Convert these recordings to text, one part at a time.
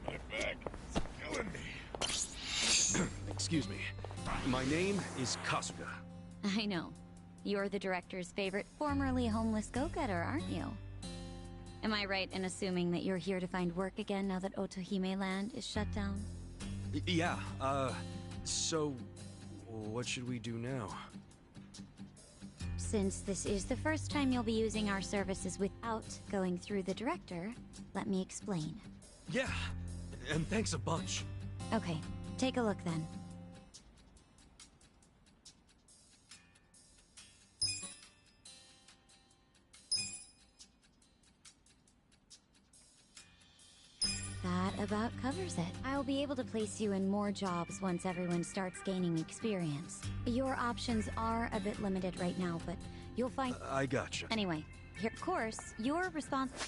My back is killing me. Excuse me. My name is Kasuga. I know. You're the director's favorite formerly homeless go-getter, aren't you? Am I right in assuming that you're here to find work again now that Otohime Land is shut down? Yeah, so what should we do now? Since this is the first time you'll be using our services without going through the director, let me explain. Yeah, and thanks a bunch. Okay, take a look then. That about covers it. I'll be able to place you in more jobs once everyone starts gaining experience. Your options are a bit limited right now, but you'll find... I gotcha. Anyway, here, of course, you're responsible...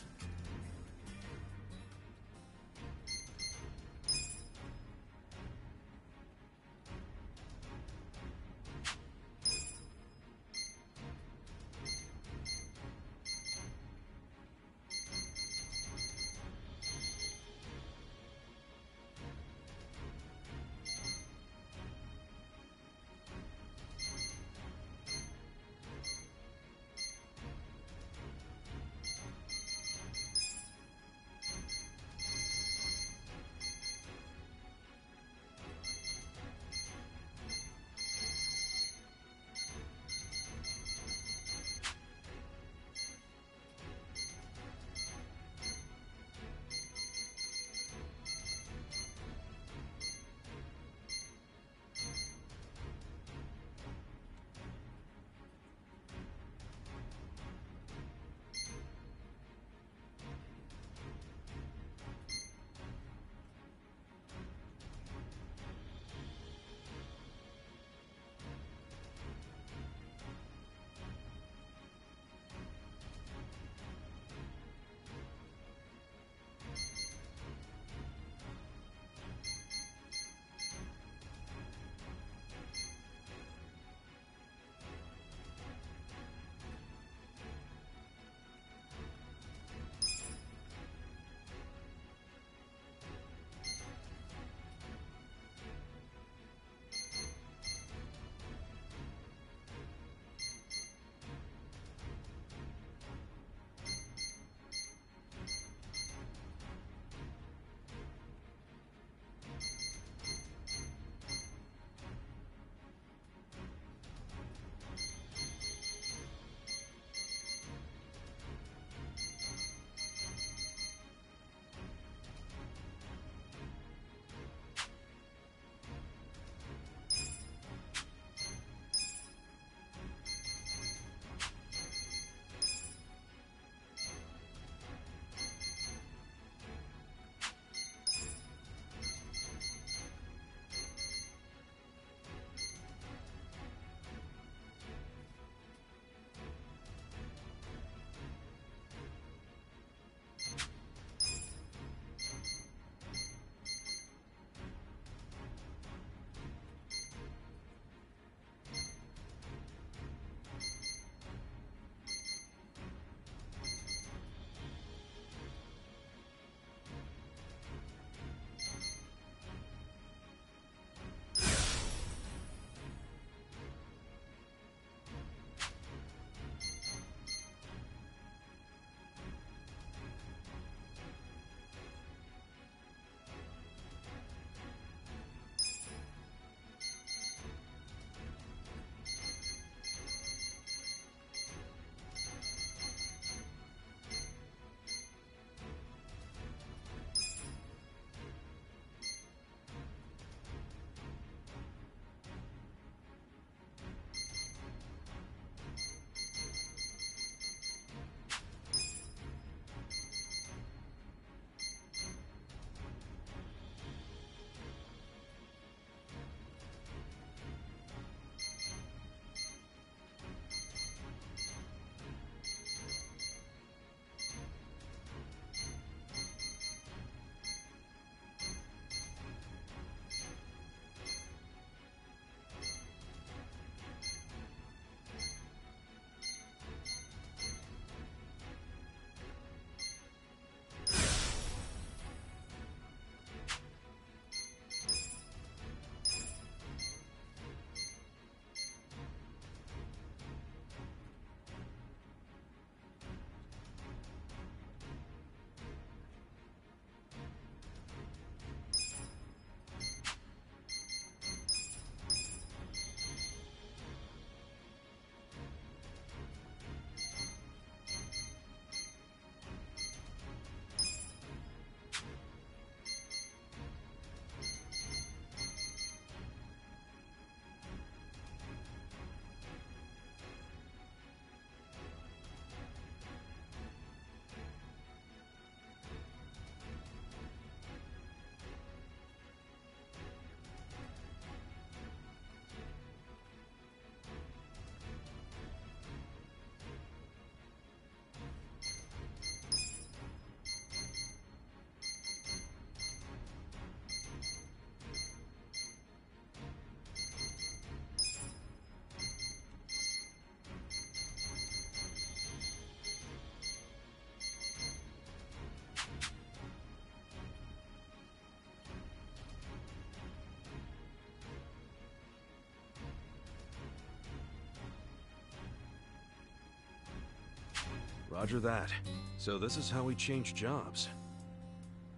Roger that. So this is how we change jobs.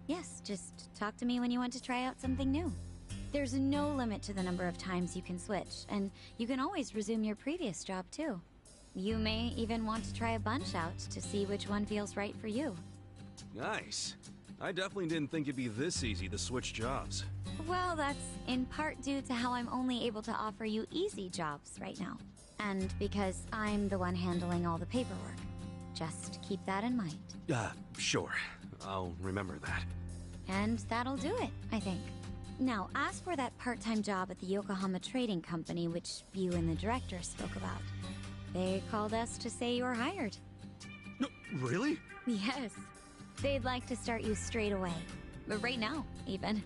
Yes, just talk to me when you want to try out something new. There's no limit to the number of times you can switch, and you can always resume your previous job too. You may even want to try a bunch out to see which one feels right for you. Nice. I definitely didn't think it'd be this easy to switch jobs. Well, that's in part due to how I'm only able to offer you easy jobs right now. And because I'm the one handling all the paperwork. Just keep that in mind. Sure. I'll remember that. And that'll do it, I think. Now, as for that part-time job at the Yokohama Trading Company, which you and the director spoke about, they called us to say you're hired. No, really? Yes. They'd like to start you straight away. But right now, even.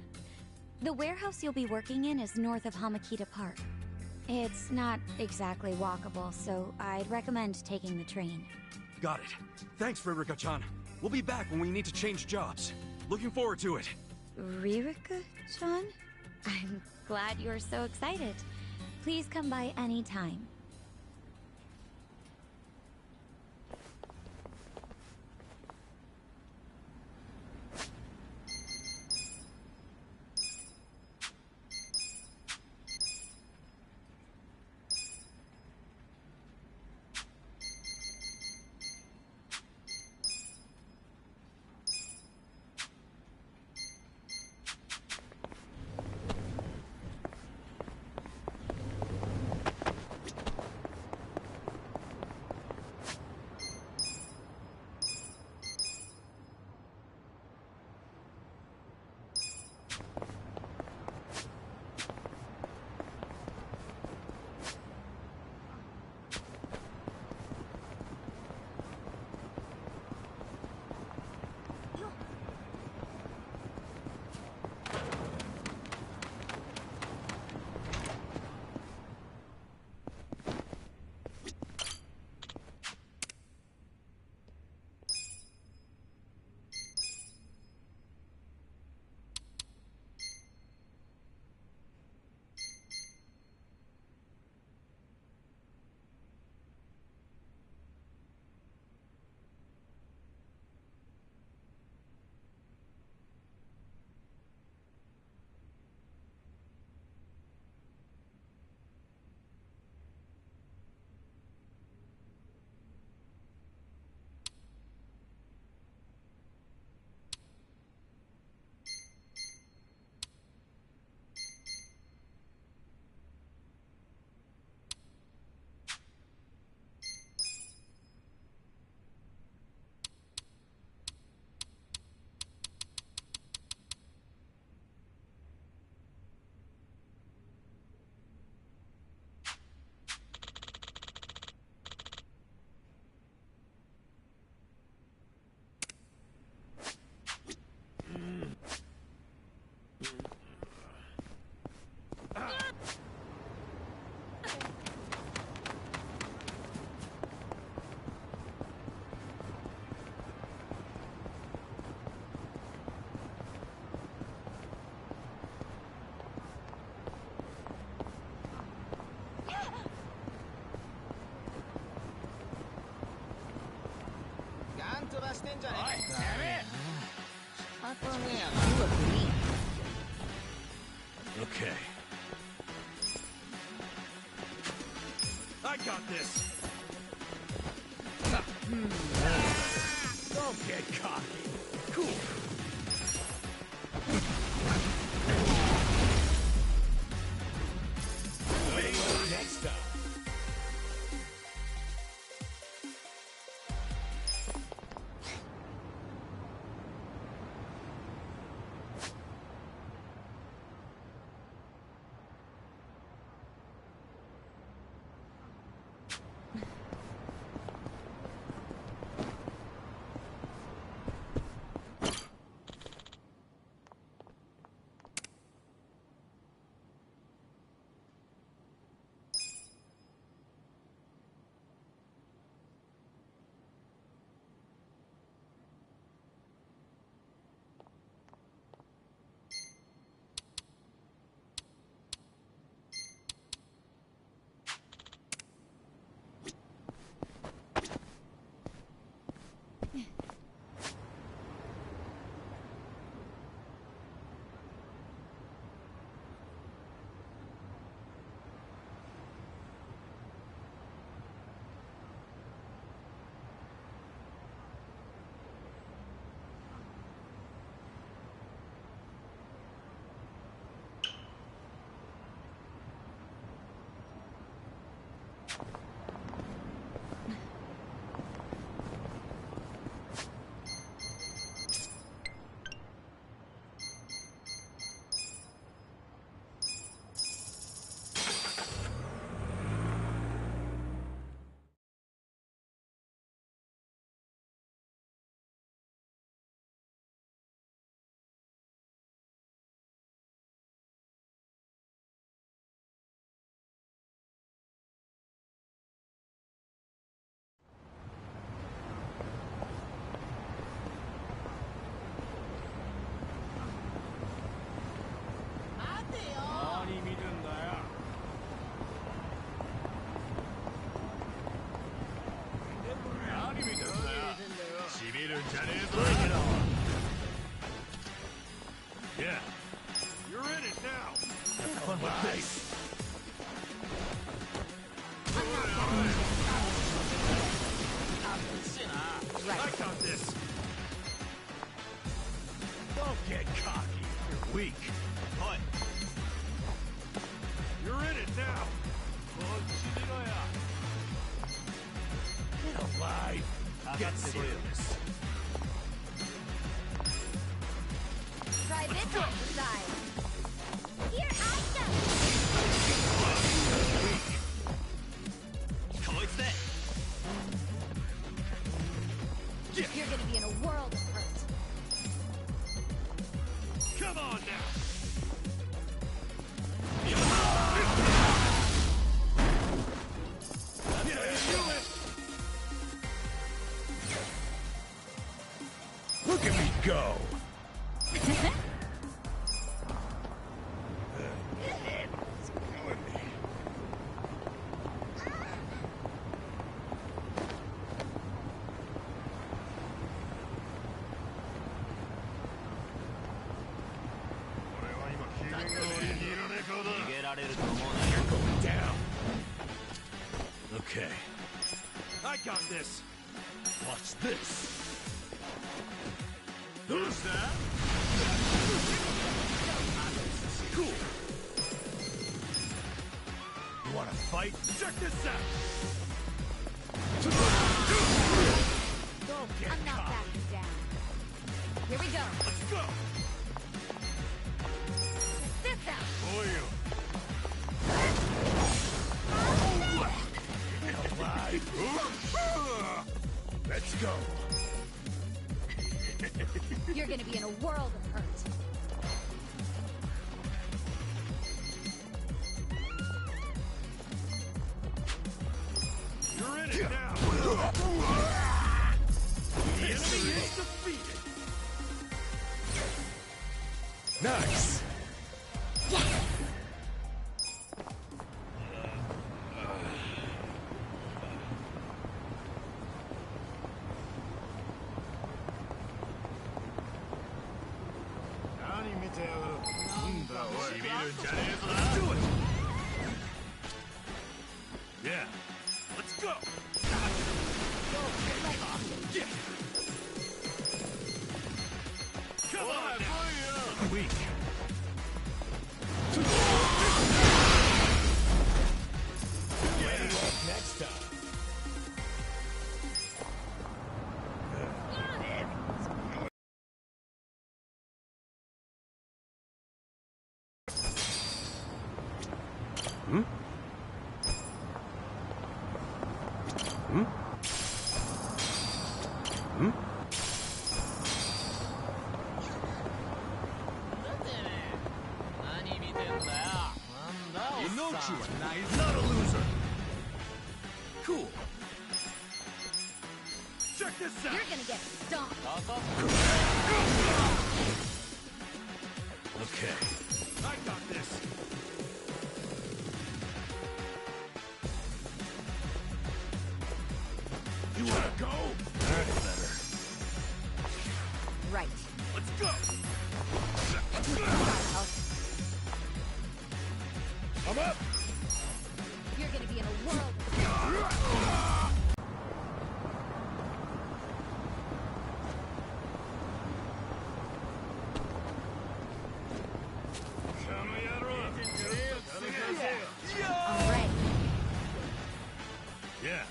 The warehouse you'll be working in is north of Hamakita Park. It's not exactly walkable, so I'd recommend taking the train. Got it. Thanks, Ririka-chan. We'll be back when we need to change jobs. Looking forward to it. Ririka-chan? I'm glad you're so excited. Please come by any time. Okay. I got this! Don't get cocky. Cool. Wait for next time. Bring it on. Yeah. You're in it now. Have fun with this. Right. I got this. Don't get cocky. You're weak. What? You're in it now. Get alive. Get serious. Try this on the side. Here I go. You're gonna be in a world of hurt. Come on now. Look at me go. You're going down. Okay. I got this. Watch this. Who's that? Cool. You wanna fight? Check this out. Don't get I'm not caught. backing down. Here we go. Let's go. Check this out. For you. Alive. Let's go. You're gonna be in a world of hurt. You're in it now. The enemy is defeated. Nice. Do it. Yeah. Let's go. Yeah. Come on now. Weak. Ready up next time. Not a loser. Cool. Check this out. You're gonna get stomped. Okay. I got this. You wanna go? That's better. Right. Let's go. I'm up. You're gonna be in a world of Alright. Yeah.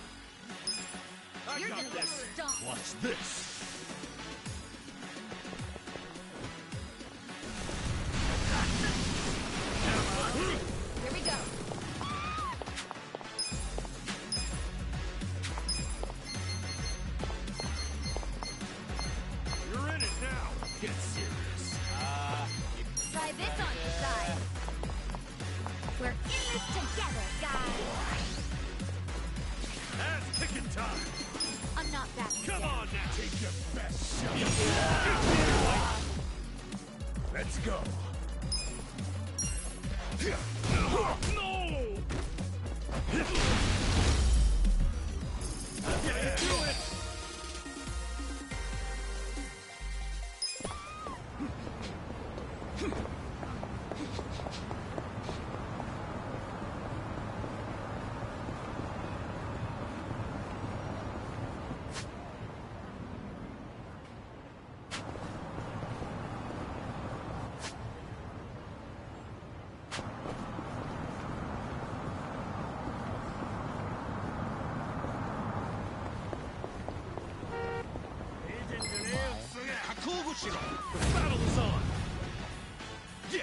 I You're got gonna get this. stomped. Watch this. Here we go. You're in it now. Get serious. Try this on your side. We're in this together, guys. Ass kicking time. I'm not backing Come down. on now. Take your best shot. Let's go. No! Yeah, do it! The battle is on! Yeah!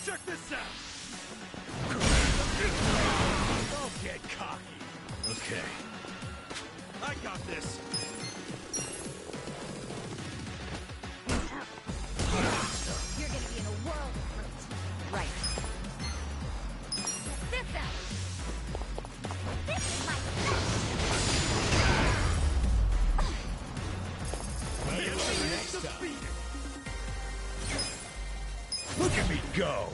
Check this out! Don't get cocky. Okay. I got this. You're gonna be in a world of hurt. Right. This out! This is my Look at me go!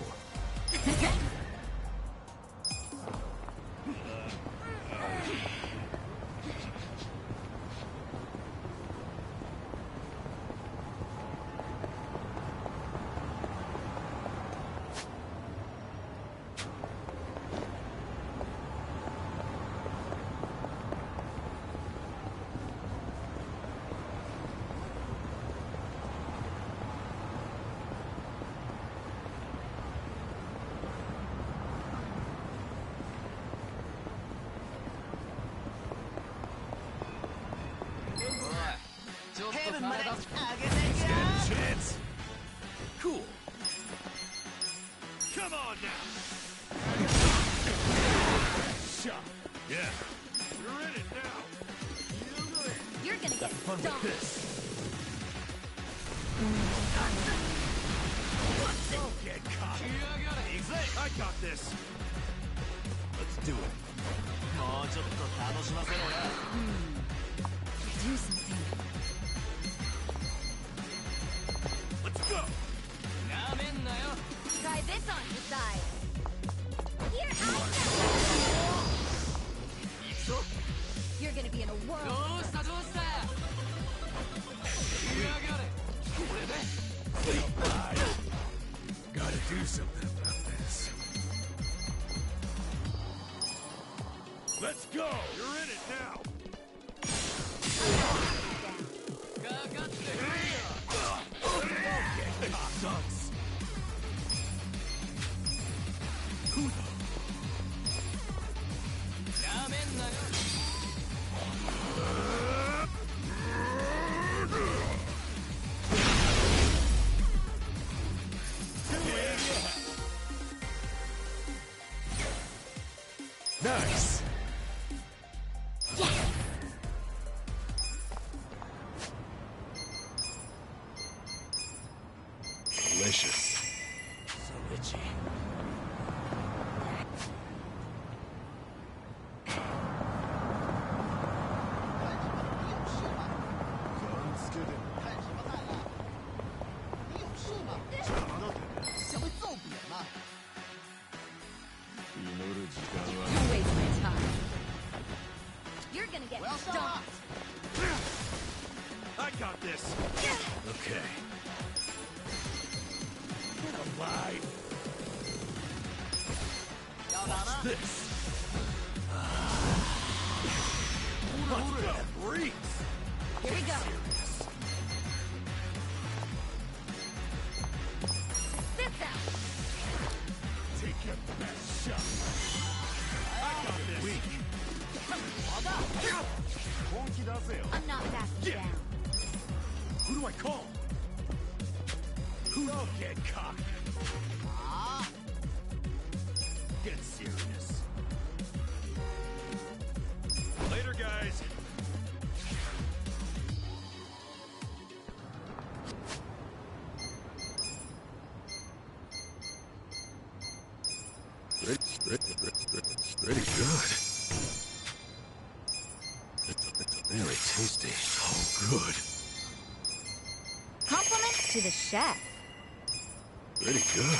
Chance. Cool. Come on now. Shot. Yeah. You're in it now. You're gonna get Fun with stomped. this. Don't get caught. I got this. Let's do it. Do something. Let's go. Try this on your side. Here I go. You're gonna be in a world of hurt. Gotta do something about this. Let's go. You're in it now. It sucks. Nice. Delicious. So itchy. You waste my time. You're gonna get stomped. I got this. Okay. Get alive. What's this? Let's go. Breathe. Here we go. This out. Take your best shot. I got this. Weak. I'm not backing Yeah. down. Who do I call? Who don't get cocky? Get serious. Later, guys. Pretty good. It's very tasty. So good. Compliments to the chef. Pretty good.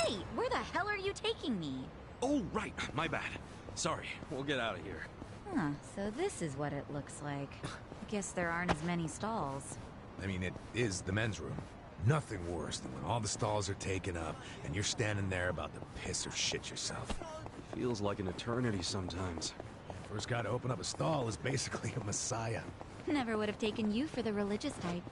Wait, where the hell are you taking me? Oh, right. My bad. Sorry. We'll get out of here. Huh, so this is what it looks like. Guess there aren't as many stalls. I mean, it is the men's room. Nothing worse than when all the stalls are taken up and you're standing there about to piss or shit yourself. Feels like an eternity sometimes. First guy to open up a stall is basically a messiah. Never would have taken you for the religious type.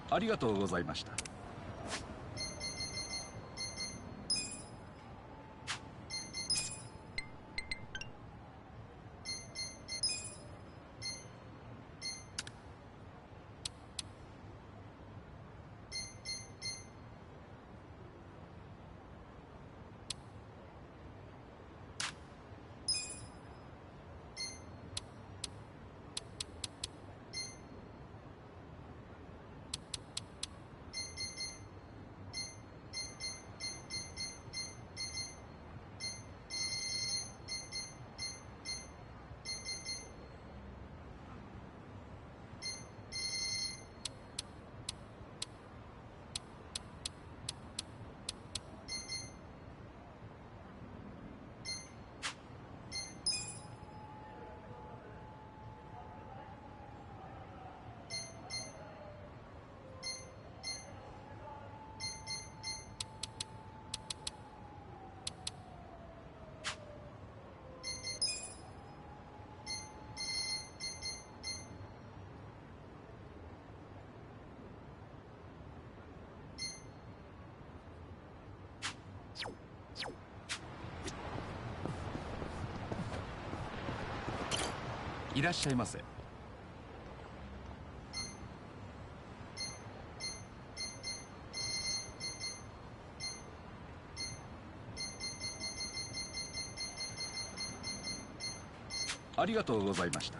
ありがとうございました。いらっしゃいませ。ありがとうございました。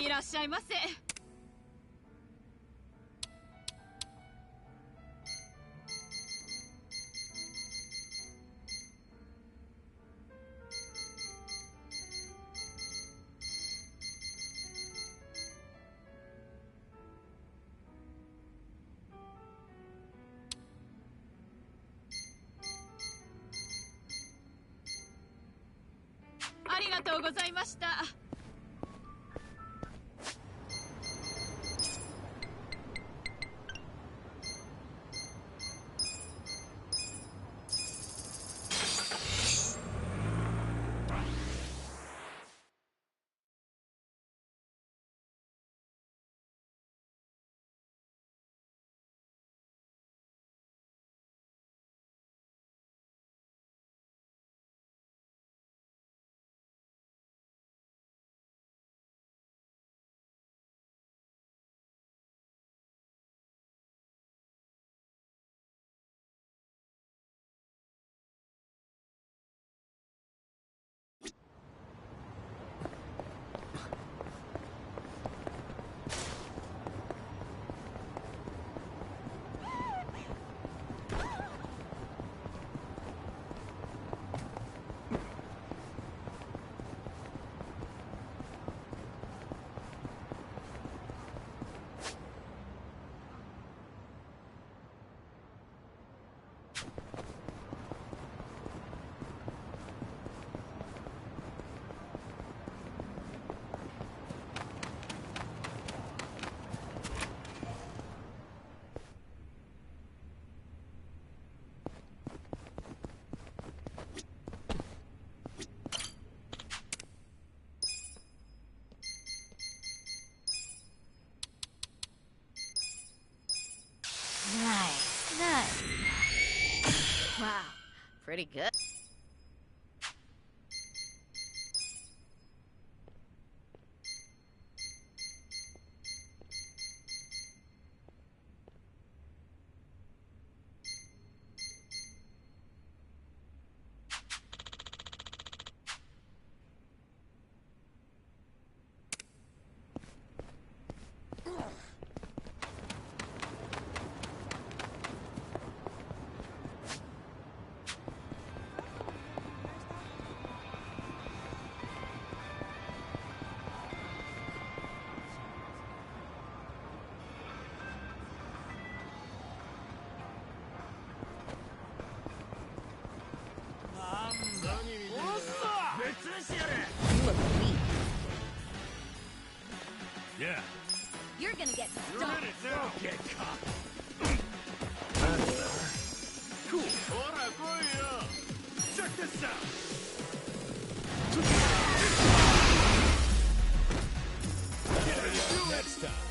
いらっしゃいませ。ありがとうございました。pretty good. Yeah. You're gonna get You're stomped. in it now. Get caught. Cool. Check this out. Get ready to do next time.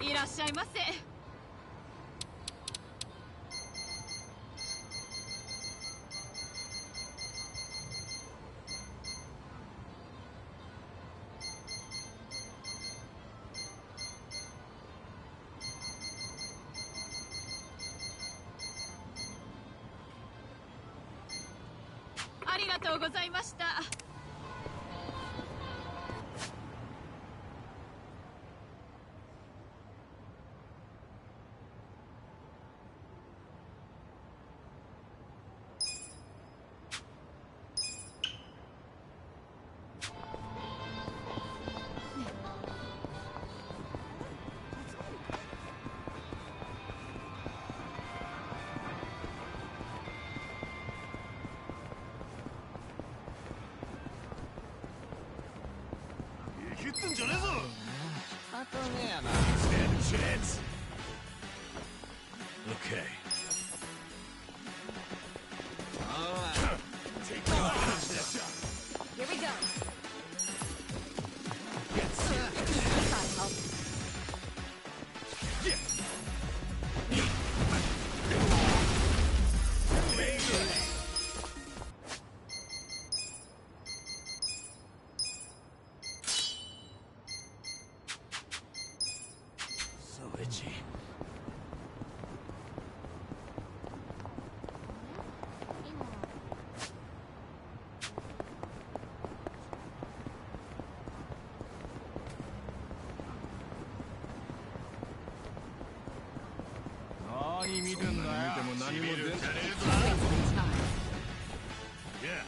いらっしゃいませ。ありがとうございました。言ってんじゃねえぞ。あとねやな。 Stand a chance. Okay. Take this. Here we go. Get serious. I gotta help. So itchy. Yeah.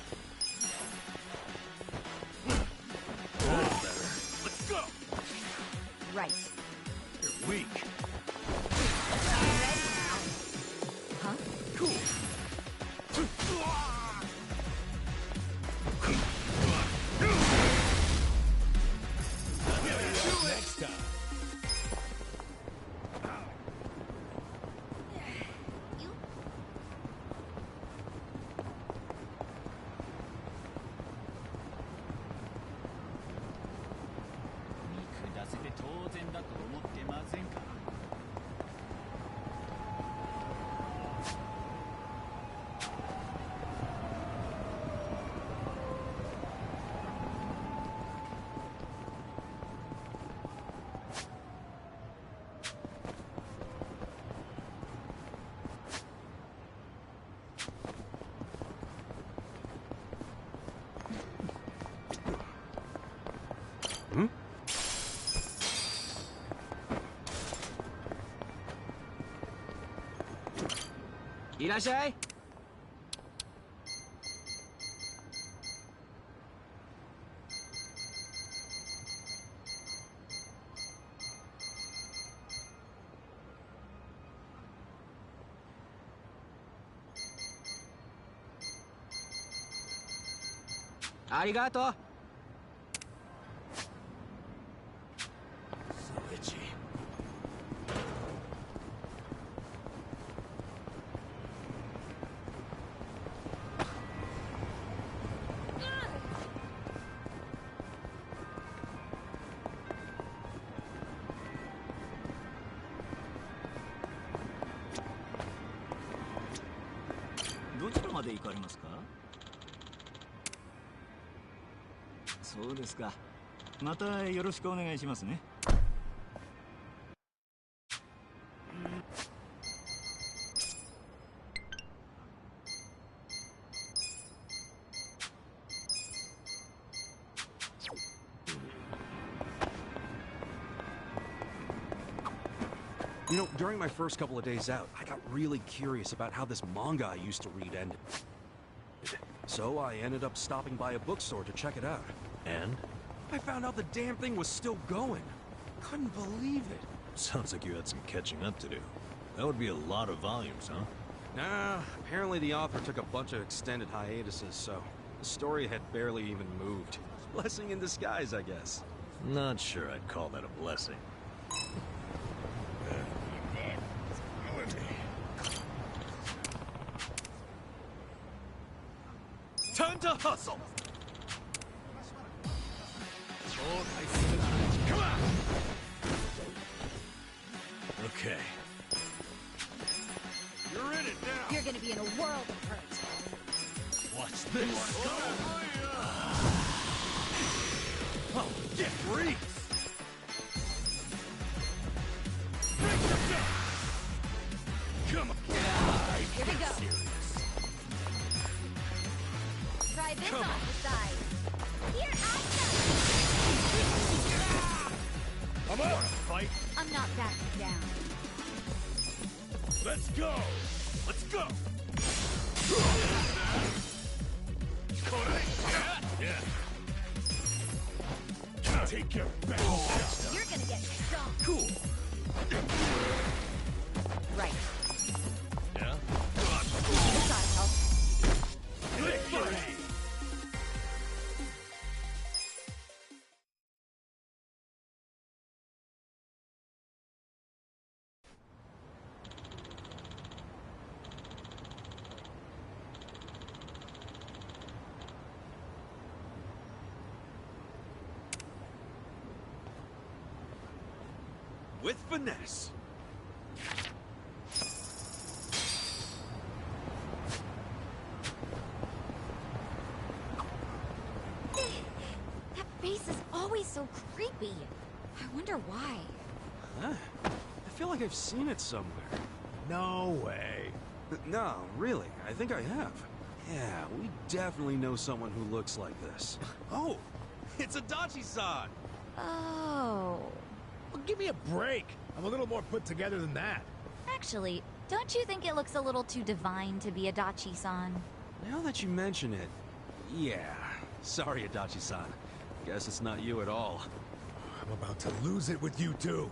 Let's go. Right. You're weak. Huh? Cool. Next time. You. 見下せて当然だと思ってませんか。いらっしゃい。ありがとう。So itchy. まで行かれますか？そうですか。またよろしくお願いしますね。You know, during my first couple of days out, I got really curious about how this manga I used to read ended. So I ended up stopping by a bookstore to check it out. And? I found out the damn thing was still going. Couldn't believe it. Sounds like you had some catching up to do. That would be a lot of volumes, huh? Nah, apparently the author took a bunch of extended hiatuses, so the story had barely even moved. Blessing in disguise, I guess. Not sure I'd call that a blessing. Time to hustle! Come on! Okay. You're in it now! You're gonna be in a world of hurt. Watch this! Oh, get free! Come on! Here we go. Try this on the side. Here I come. I'm out! Fight! I'm not backing down. Let's go! Let's go! Yeah. Take your best. You're gonna get stomped. Cool. Right. Yeah. This ought to help. Victory! With finesse. That face is always so creepy. I wonder why. Huh? I feel like I've seen it somewhere. No way. No, really, I think I have. Yeah, we definitely know someone who looks like this. Oh, it's Adachi-san! Oh. Well, give me a break. I'm a little more put together than that. Actually, don't you think it looks a little too divine to be Adachi-san? Now that you mention it, yeah. Sorry, Adachi-san. Guess it's not you at all. I'm about to lose it with you two.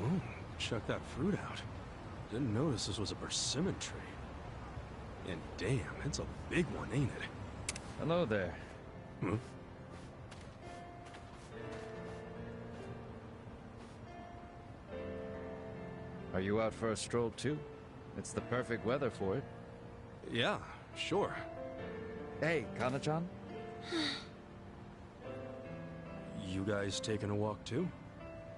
Ooh, check that fruit out. Didn't notice this was a persimmon tree. And damn, it's a big one, ain't it? Hello there. Hmm? Are you out for a stroll too? It's the perfect weather for it. Yeah, sure. Hey, Kana-chan? You guys taking a walk too?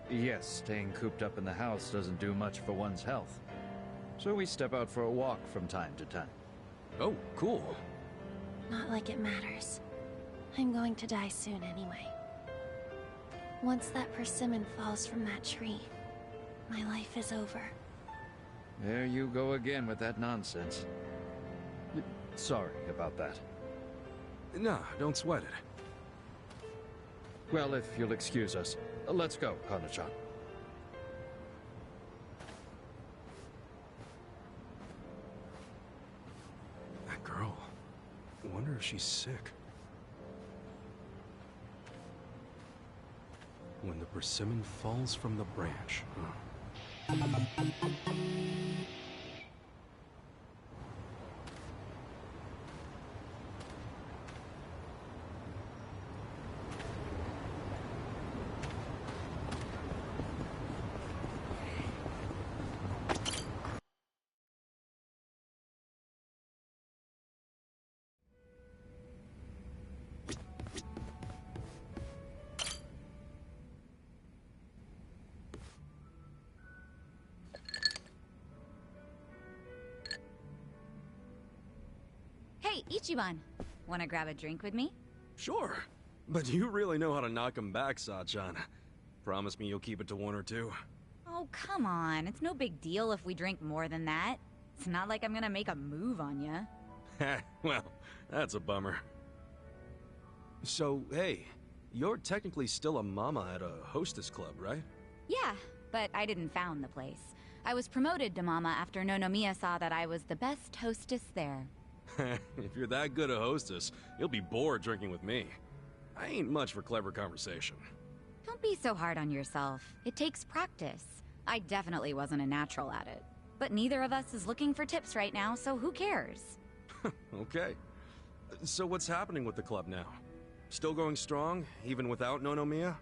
Yes, staying cooped up in the house doesn't do much for one's health. So we step out for a walk from time to time. Oh, cool. Not like it matters. I'm going to die soon anyway. Once that persimmon falls from that tree, my life is over. There you go again with that nonsense. Sorry about that. Nah, don't sweat it. Well, if you'll excuse us, let's go, Kana-chan. That girl. I wonder if she's sick. When the persimmon falls from the branch. Ichiban, wanna grab a drink with me? Sure. But you really know how to knock 'em back, Sachan. Promise me you'll keep it to one or two. Oh, come on. It's no big deal if we drink more than that. It's not like I'm gonna make a move on ya. Well, that's a bummer. So, hey, you're technically still a mama at a hostess club, right? Yeah, but I didn't found the place. I was promoted to mama after Nonomiya saw that I was the best hostess there. If you're that good a hostess, you'll be bored drinking with me. I ain't much for clever conversation. Don't be so hard on yourself. It takes practice. I definitely wasn't a natural at it. But neither of us is looking for tips right now, so who cares? Okay. So what's happening with the club now? Still going strong, even without Nonomiya?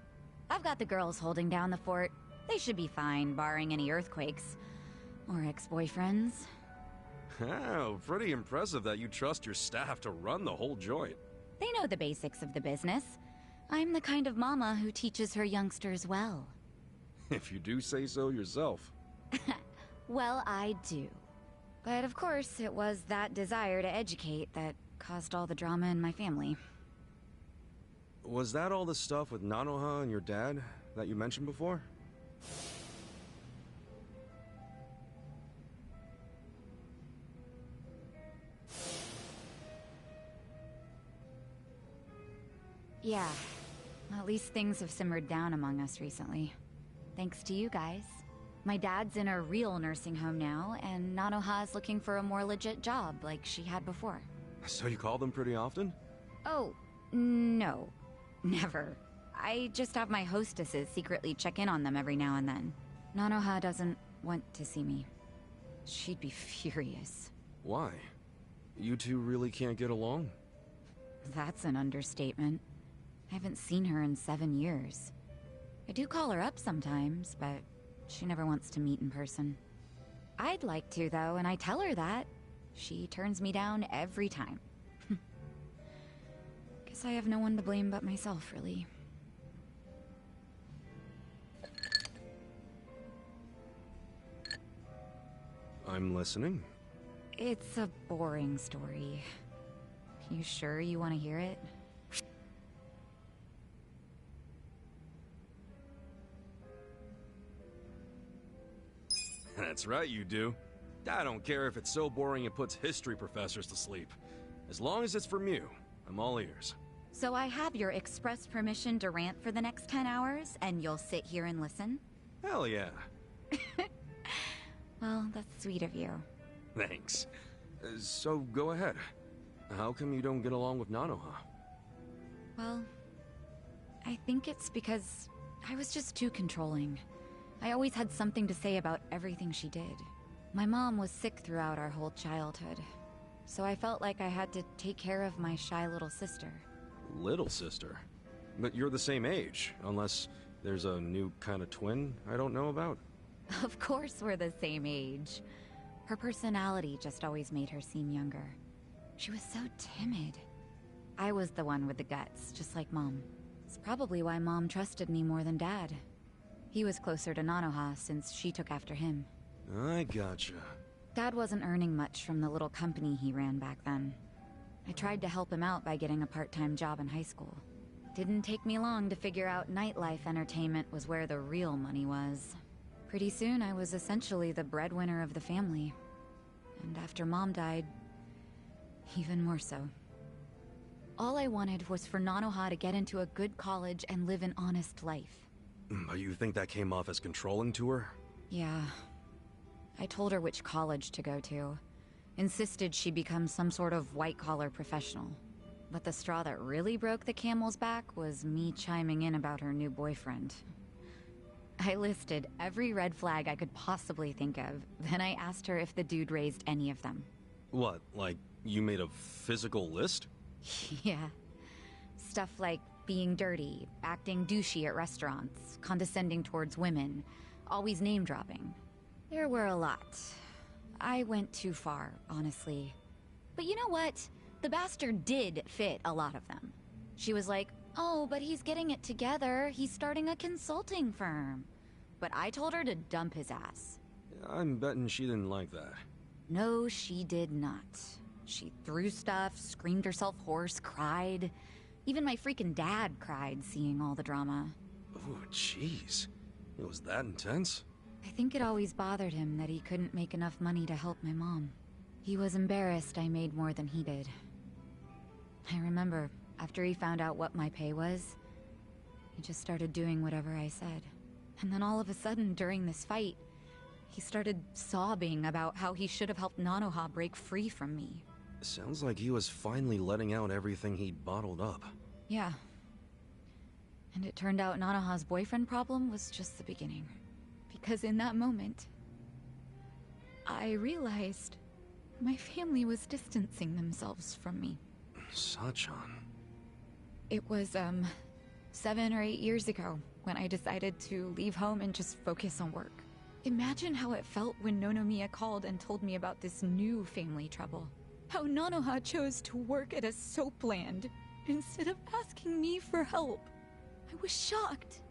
I've got the girls holding down the fort. They should be fine, barring any earthquakes. Or ex-boyfriends. Oh, pretty impressive that you trust your staff to run the whole joint. They know the basics of the business. I'm the kind of mama who teaches her youngsters well. If you do say so yourself. Well, I do. But of course, it was that desire to educate that caused all the drama in my family. Was that all the stuff with Nanoha and your dad that you mentioned before? Yeah. At least things have simmered down among us recently. Thanks to you guys. My dad's in a real nursing home now, and Nanoha's looking for a more legit job like she had before. So you call them pretty often? Oh, no. Never. I just have my hostesses secretly check in on them every now and then. Nanoha doesn't want to see me. She'd be furious. Why? You two really can't get along? That's an understatement. I haven't seen her in 7 years. I do call her up sometimes, but she never wants to meet in person. I'd like to, though, and I tell her that. She turns me down every time. Guess I have no one to blame but myself, really. I'm listening. It's a boring story. You sure you want to hear it? That's right, you do. I don't care if it's so boring it puts history professors to sleep. As long as it's from you, I'm all ears. So I have your express permission to rant for the next 10 hours, and you'll sit here and listen? Hell yeah. Well, that's sweet of you. Thanks. So go ahead. How come you don't get along with Nanoha? Well, I think it's because I was just too controlling. I always had something to say about everything she did. My mom was sick throughout our whole childhood, so I felt like I had to take care of my shy little sister. Little sister? But you're the same age, unless there's a new kind of twin I don't know about. Of course we're the same age. Her personality just always made her seem younger. She was so timid. I was the one with the guts, just like Mom. It's probably why Mom trusted me more than Dad. He was closer to Nanoha since she took after him. I gotcha. Dad wasn't earning much from the little company he ran back then. I tried to help him out by getting a part-time job in high school. Didn't take me long to figure out nightlife entertainment was where the real money was. Pretty soon I was essentially the breadwinner of the family. And after Mom died, even more so. All I wanted was for Nanoha to get into a good college and live an honest life. But you think that came off as controlling to her? Yeah. I told her which college to go to. Insisted she become some sort of white-collar professional. But the straw that really broke the camel's back was me chiming in about her new boyfriend. I listed every red flag I could possibly think of, then I asked her if the dude raised any of them. What, like you made a physical list? Yeah. Stuff like being dirty, acting douchey at restaurants, condescending towards women, always name-dropping. There were a lot. I went too far, honestly. But you know what? The bastard did fit a lot of them. She was like, oh, but he's getting it together. He's starting a consulting firm. But I told her to dump his ass. I'm betting she didn't like that. No, she did not. She threw stuff, screamed herself hoarse, cried. Even my freaking dad cried seeing all the drama. Oh, jeez. It was that intense? I think it always bothered him that he couldn't make enough money to help my mom. He was embarrassed I made more than he did. I remember, after he found out what my pay was, he just started doing whatever I said. And then all of a sudden, during this fight, he started sobbing about how he should have helped Nanoha break free from me. Sounds like he was finally letting out everything he'd bottled up. Yeah. And it turned out Nanoha's boyfriend problem was just the beginning. Because in that moment, I realized my family was distancing themselves from me. Sachan. It was, 7 or 8 years ago when I decided to leave home and just focus on work. Imagine how it felt when Nonomiya called and told me about this new family trouble. How Nanoha chose to work at a soap land instead of asking me for help. I was shocked.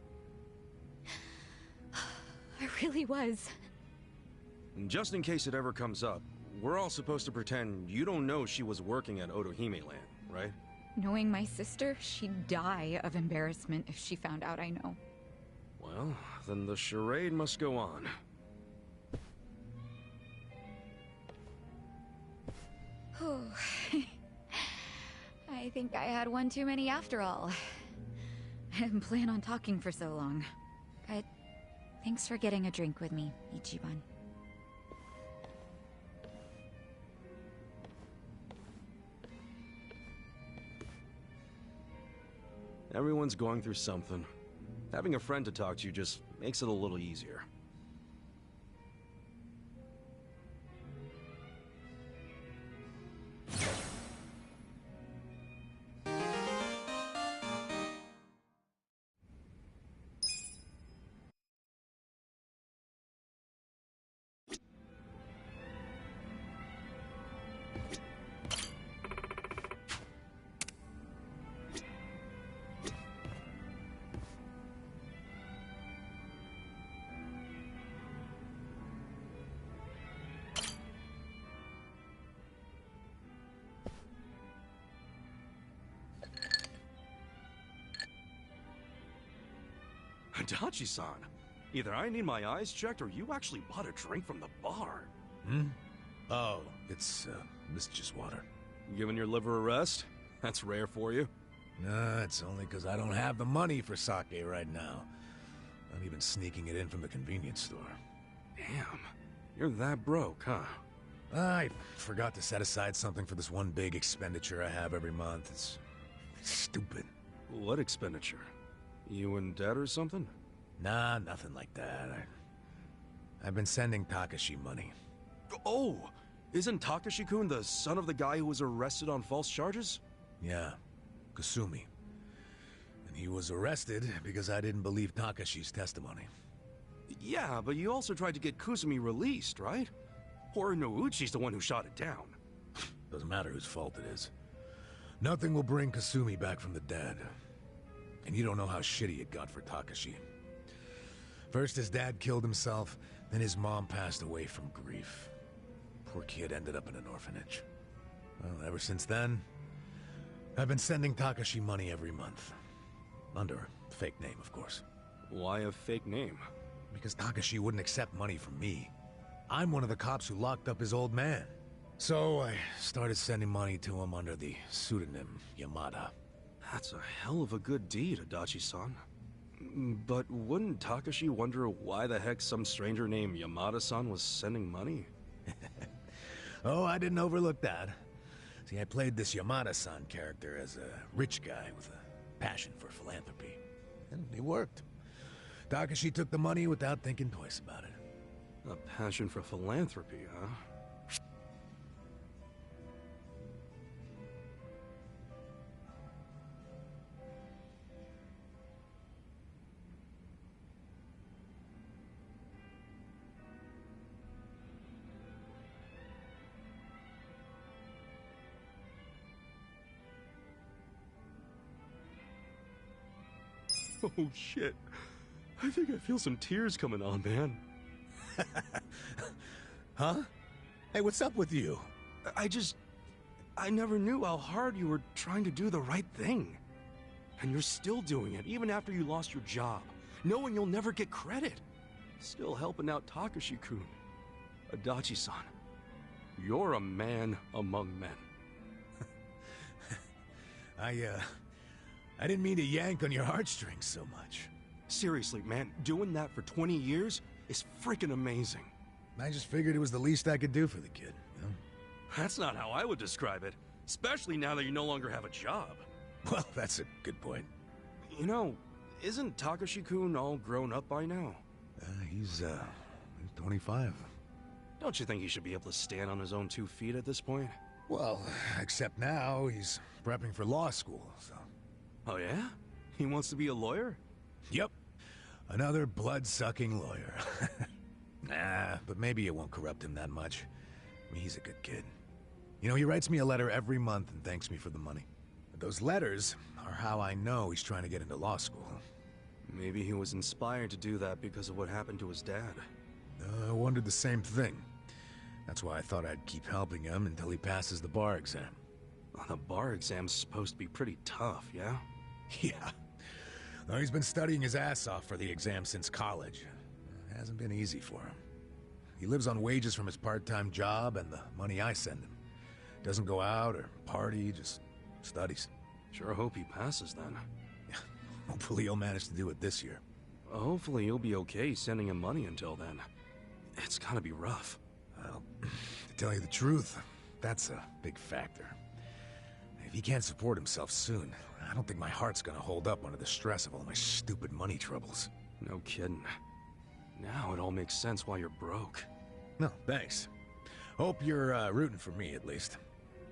I really was. Just in case it ever comes up, we're all supposed to pretend you don't know she was working at Otohime Land, right? Knowing my sister, she'd die of embarrassment if she found out I know. Well, then the charade must go on. I think I had one too many after all. I didn't plan on talking for so long. But thanks for getting a drink with me, Ichiban. Everyone's going through something. Having a friend to talk to just makes it a little easier. Dachi-san, either I need my eyes checked or you actually bought a drink from the bar. Hmm? Oh, it's, just water. Giving your liver a rest? That's rare for you. Nah, it's only because I don't have the money for sake right now. I'm even sneaking it in from the convenience store. Damn, you're that broke, huh? I forgot to set aside something for this one big expenditure I have every month. It's stupid. What expenditure? You in debt or something? Nah, nothing like that. I've been sending Takashi money. Oh! Isn't Takashi-kun the son of the guy who was arrested on false charges? Yeah, Kasumi. And he was arrested because I didn't believe Takashi's testimony. Yeah, but you also tried to get Kusumi released, right? Or Nouchi's the one who shot it down. Doesn't matter whose fault it is. Nothing will bring Kasumi back from the dead. And you don't know how shitty it got for Takashi. First his dad killed himself, then his mom passed away from grief. Poor kid ended up in an orphanage. Well, ever since then, I've been sending Takashi money every month. Under a fake name, of course. Why a fake name? Because Takashi wouldn't accept money from me. I'm one of the cops who locked up his old man. So I started sending money to him under the pseudonym Yamada. That's a hell of a good deed, Adachi-san. But wouldn't Takashi wonder why the heck some stranger named Yamada-san was sending money? Oh, I didn't overlook that. See, I played this Yamada-san character as a rich guy with a passion for philanthropy. And it worked. Takashi took the money without thinking twice about it. A passion for philanthropy, huh? Oh shit. I think I feel some tears coming on, man. Huh? Hey, what's up with you? I never knew how hard you were trying to do the right thing. And you're still doing it, even after you lost your job, knowing you'll never get credit. Still helping out Takashi-kun. Adachi-san, you're a man among men. I didn't mean to yank on your heartstrings so much. Seriously, man, doing that for 20 years is freaking amazing. I just figured it was the least I could do for the kid, you know? That's not how I would describe it, especially now that you no longer have a job. Well, that's a good point. You know, isn't Takashi-kun all grown up by now? He's 25. Don't you think he should be able to stand on his own 2 feet at this point? Well, except now he's prepping for law school, so... Oh yeah? He wants to be a lawyer? Yep. Another blood-sucking lawyer. Nah, but maybe it won't corrupt him that much. I mean, he's a good kid. You know, he writes me a letter every month and thanks me for the money. But those letters are how I know he's trying to get into law school. Maybe he was inspired to do that because of what happened to his dad. I wondered the same thing. That's why I thought I'd keep helping him until he passes the bar exam. Well, the bar exam's supposed to be pretty tough, yeah? Yeah. Well, he's been studying his ass off for the exam since college. It hasn't been easy for him. He lives on wages from his part-time job and the money I send him. Doesn't go out or party, just studies. Sure hope he passes then. Hopefully he'll manage to do it this year. Hopefully you'll be okay sending him money until then. It's gotta be rough. Well, to tell you the truth, that's a big factor. If he can't support himself soon, I don't think my heart's gonna hold up under the stress of all my stupid money troubles. No kidding. Now it all makes sense why you're broke. No, thanks. Hope you're rooting for me, at least.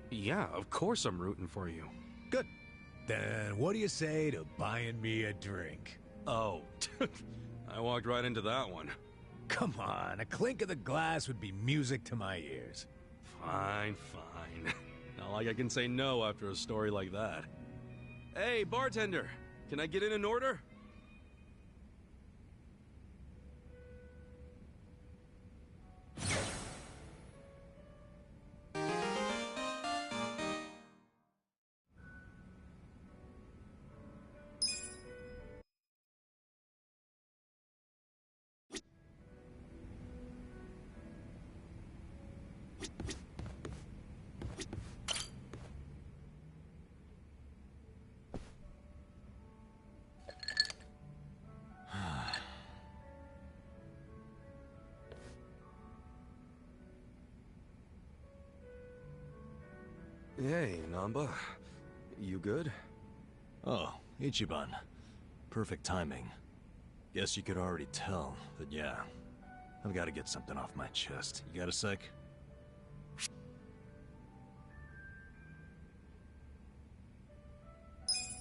Yeah, of course I'm rooting for you. Good. Then what do you say to buying me a drink? Oh, I walked right into that one. Come on, a clink of the glass would be music to my ears. Fine, fine. Not like I can say no after a story like that. Hey, bartender, can I get in an order? Hey, Namba. You good? Oh, Ichiban. Perfect timing. Guess you could already tell that, yeah. I've got to get something off my chest. You got a sec?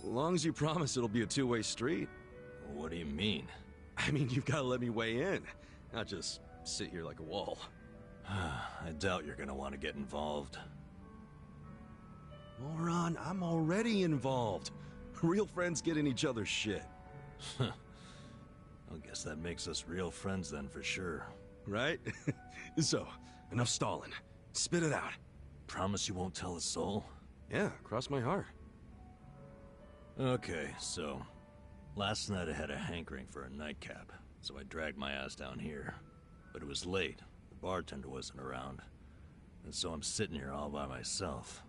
Long as you promise it'll be a two-way street. What do you mean? I mean, you've got to let me weigh in, not just sit here like a wall. I doubt you're gonna want to get involved. Moron, I'm already involved. Real friends get in each other's shit. I guess that makes us real friends then for sure. Right? So, enough stalling. Spit it out. Promise you won't tell a soul? Yeah, cross my heart. Okay, so... last night I had a hankering for a nightcap, so I dragged my ass down here. But it was late. The bartender wasn't around. And so I'm sitting here all by myself.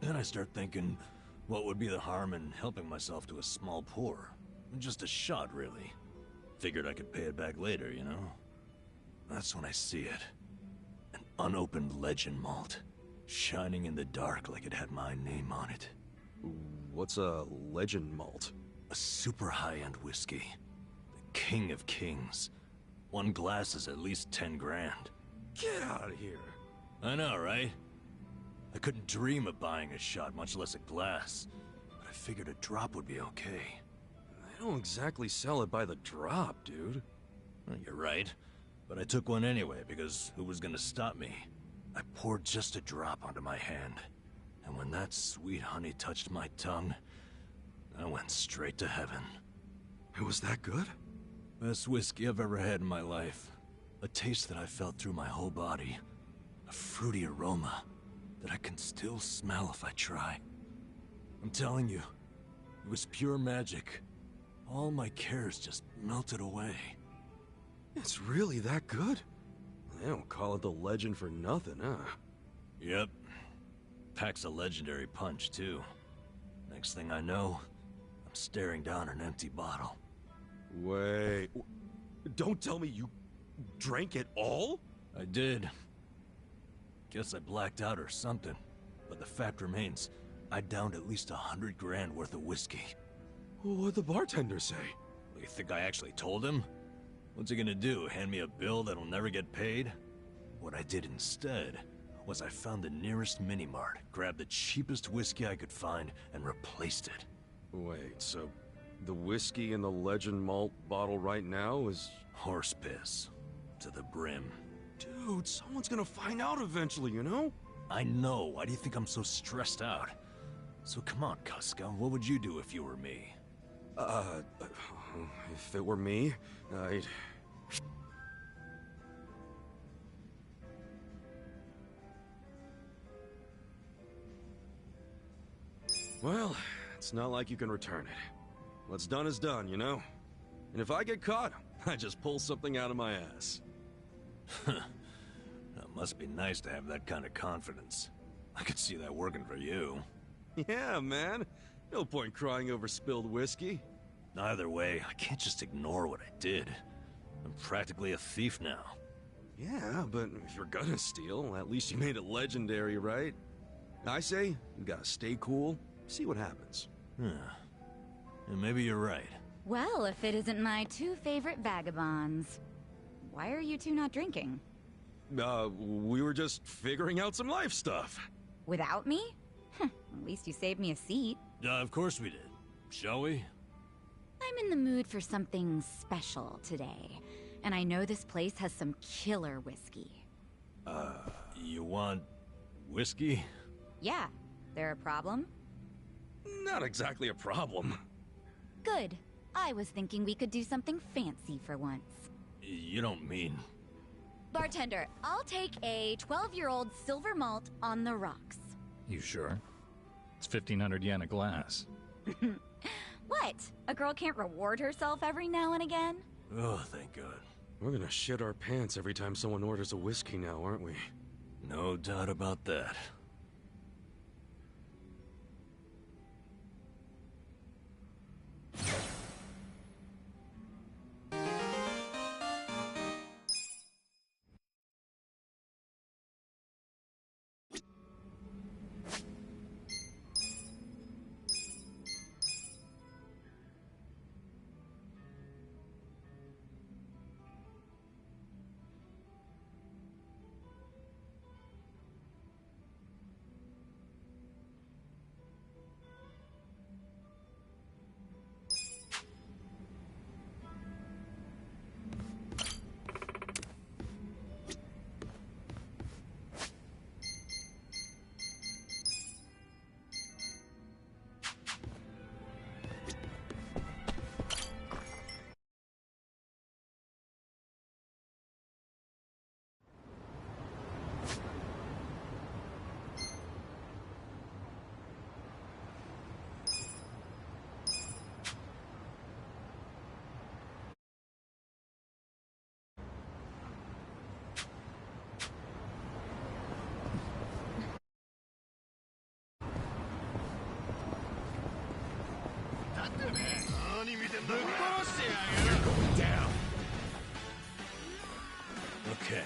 Then I start thinking, what would be the harm in helping myself to a small pour? Just a shot, really. Figured I could pay it back later, you know? That's when I see it. An unopened legend malt, shining in the dark like it had my name on it. What's a legend malt? A super high-end whiskey. The king of kings. One glass is at least 10 grand. Get out of here. I know, right? I couldn't dream of buying a shot, much less a glass. But I figured a drop would be okay. They don't exactly sell it by the drop, dude. Well, you're right. But I took one anyway, because who was gonna stop me? I poured just a drop onto my hand. And when that sweet honey touched my tongue, I went straight to heaven. It was that good? Best whiskey I've ever had in my life. A taste that I felt through my whole body. A fruity aroma. that I can still smell if I try. I'm telling you, it was pure magic. All my cares just melted away. It's really that good? They don't call it the legend for nothing, huh? Yep. Packs a legendary punch, too. Next thing I know, I'm staring down an empty bottle. Wait... Don't tell me you drank it all? I did. Guess I blacked out or something. But the fact remains, I downed at least 100 grand worth of whiskey. What'd the bartender say? You think I actually told him? What's he gonna do, hand me a bill that'll never get paid? What I did instead was I found the nearest mini-mart, grabbed the cheapest whiskey I could find, and replaced it. Wait, so the whiskey in the Legend Malt bottle right now is... Horse piss. To the brim. Dude, someone's gonna find out eventually, you know? I know. Why do you think I'm so stressed out? So come on, Casca. What would you do if you were me? If it were me, I'd... Well, it's not like you can return it. What's done is done, you know? And if I get caught, I just pull something out of my ass. That must be nice to have that kind of confidence. I could see that working for you. Yeah, man. No point crying over spilled whiskey. Either way, I can't just ignore what I did. I'm practically a thief now. Yeah, but if you're gonna steal, at least you made it legendary, right? I say, you gotta stay cool, see what happens. Yeah, maybe you're right. Well, if it isn't my two favorite vagabonds. Why are you two not drinking? We were just figuring out some life stuff. Without me? At least you saved me a seat. Of course we did. Shall we? I'm in the mood for something special today. And I know this place has some killer whiskey. You want whiskey? Yeah. There a problem? Not exactly a problem. Good. I was thinking we could do something fancy for once. You don't mean... Bartender, I'll take a 12-year-old silver malt on the rocks. You sure? It's 1,500 yen a glass. What? A girl can't reward herself every now and again? Oh, thank God. We're gonna shit our pants every time someone orders a whiskey now, aren't we? No doubt about that. You're going down. Okay.